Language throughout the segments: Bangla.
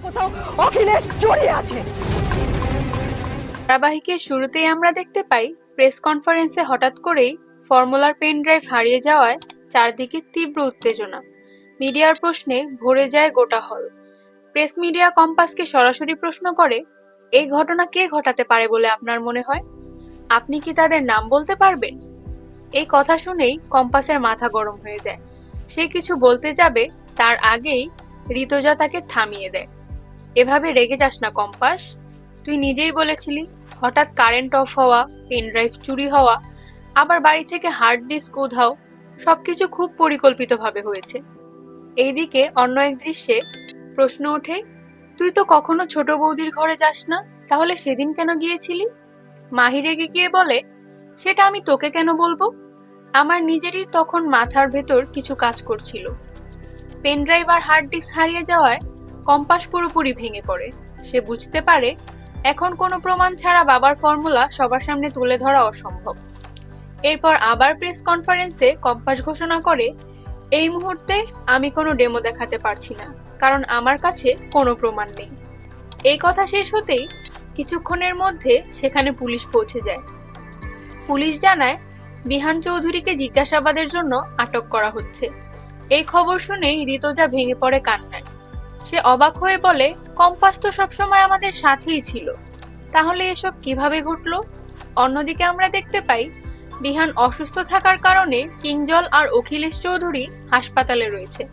কোথাও অখিলেশ জড়িয়ে আছে। ধারাবাহিকের শুরুতেই আমরা দেখতে পাই প্রেস কনফারেন্সে হঠাৎ করেই ফর্মুলার পেন ড্রাইভ হারিয়ে যাওয়ায় চারদিকে তীব্র উত্তেজনা। মিডিয়ার প্রশ্নে ভরে যায় গোটা হল। প্রেস মিডিয়া কম্পাসকে সরাসরি প্রশ্ন করে, এই ঘটনা কে ঘটাতে পারে বলে আপনার মনে হয়? আপনি কি তাদের নাম বলতে পারবেন? এই কথা শুনেই কম্পাসের মাথা গরম হয়ে যায়। সে কিছু বলতে যাবে তার আগেই ঋতুজা তাকে থামিয়ে দেয়। এভাবে রেগে যাস না কম্পাস, তুই নিজেই বলেছিলি হঠাৎ কারেন্ট অফ হওয়া, পেন ড্রাইভ চুরি হওয়া, আবার বাড়ি থেকে হার্ড ডিস্ক উধাও, সবকিছু খুব পরিকল্পিতভাবে হয়েছে। এইদিকে অন্য এক দৃশ্যে প্রশ্ন ওঠে, তুই তো কখনো ছোট বৌদির ঘরে যাস না, তাহলে সেদিন কেন গিয়েছিলি? মাহি রেগে গিয়ে বলে, সেটা আমি তোকে কেন বলবো? আমার নিজেরই তখন মাথার ভেতর কিছু কাজ করছিল। পেন ড্রাইভ আর হার্ড ডিস্ক হারিয়ে যাওয়ায় কম্পাস পুরোপুরি ভেঙে পড়ে। সে বুঝতে পারে এখন কোনো প্রমাণ ছাড়া বাবার ফর্মুলা সবার সামনে তুলে ধরা অসম্ভব। এরপর আবার প্রেস কনফারেন্সে কম্পাস ঘোষণা করে, এই মুহূর্তে আমি কোনো ডেমো দেখাতে পারছি না, কারণ আমার কাছে কোনো প্রমাণ নেই। এই কথা শেষ হতেই কিছুক্ষণের মধ্যে সেখানে পুলিশ পৌঁছে যায়। পুলিশ জানায় বিহান চৌধুরীকে জিজ্ঞাসাবাদের জন্য আটক করা হচ্ছে। এই খবর শুনেই ঋতুজা ভেঙে পড়ে কান্নায়। সে অবাক হয়ে বলে, কম্পাস তো সবসময় আমাদের সাথেই ছিল, তাহলে এসব কিভাবে ঘটলো? অন্যদিকে আমরা দেখতে পাই বিহান অসুস্থ থাকার কারণে কিংজল আর অখিলেশ চৌধুরী হাসপাতালে রয়েছে।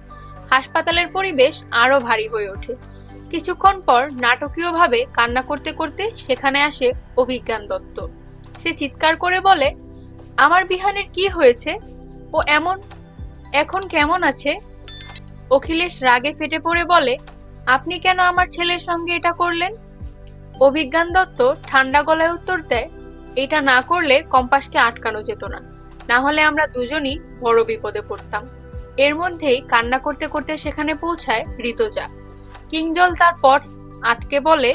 হাসপাতালের পরিবেশ আরো ভারী হয়ে ওঠে। কিছুক্ষণ পর নাটকীয়ভাবে কান্না করতে করতে সেখানে আসে অভিজ্ঞান দত্ত। সে চিৎকার করে বলে, আমার বিহানের কি হয়েছে? ও এখন কেমন আছে? অখিলেশ রাগে ফেটে পড়ে বলে, আপনি কেন আমার ছেলের সঙ্গে এটা করলেন? অভিজ্ঞান দত্ত ঠান্ডা গলায় উত্তর দেয়, এটা না করলে কম্পাসকে আটকানো যেত না, না হলে আমরা দুজনই বড় বিপদে পড়তাম। এর মধ্যেই কান্না করতে করতে সেখানে পৌঁছায় ঋতুজা। কিংজল তার পথ আটকে বলে,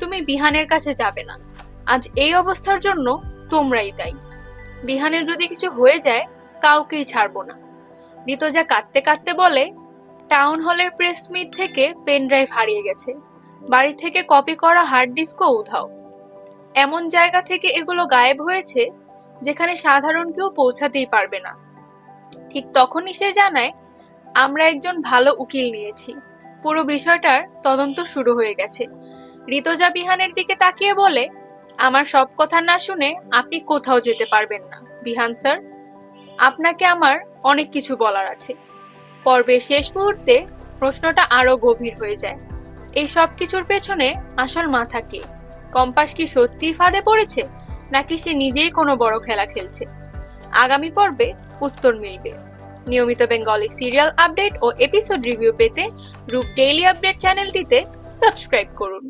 তুমি বিহানের কাছে যাবে না, আজ এই অবস্থার জন্য তোমরাই দায়ী। বিহানের যদি কিছু হয়ে যায় কাউকেই ছাড়বো না। ঋতুজা কাঁদতে কাঁদতে বলে, টাউন হলের প্রেস মিট থেকে পেন ড্রাইভ হারিয়ে গেছে, বাড়ি থেকে কপি করা হার্ড ডিস্কও উধাও। এমন জায়গা থেকে এগুলো গায়েব হয়েছে যেখানে সাধারণ কেউ পৌঁছাতেই পারবে না। ঠিক তখনই সে জানায়, আমরা একজন ভালো উকিল নিয়েছি, পুরো বিষয়টার তদন্ত শুরু হয়ে গেছে। ঋতুজা বিহানের দিকে তাকিয়ে বলে, আমার সব কথা না শুনে আপনি কোথাও যেতে পারবেন না বিহান স্যার, আপনাকে আমার অনেক কিছু বলার আছে। পর্বের শেষ মুহূর্তে প্রশ্নটা আরো গভীর হয়ে যায়, এই সব কিছুর পেছনে আসল মাথা কে? কম্পাস কি সত্যিই ফাঁদে পড়েছে, নাকি সে নিজেই কোনো বড় খেলা খেলছে? আগামী পর্বে উত্তর মিলবে। নিয়মিত বেঙ্গলি সিরিয়াল আপডেট ও এপিসোড রিভিউ পেতে রূপ ডেইলি আপডেট চ্যানেলটিতে সাবস্ক্রাইব করুন।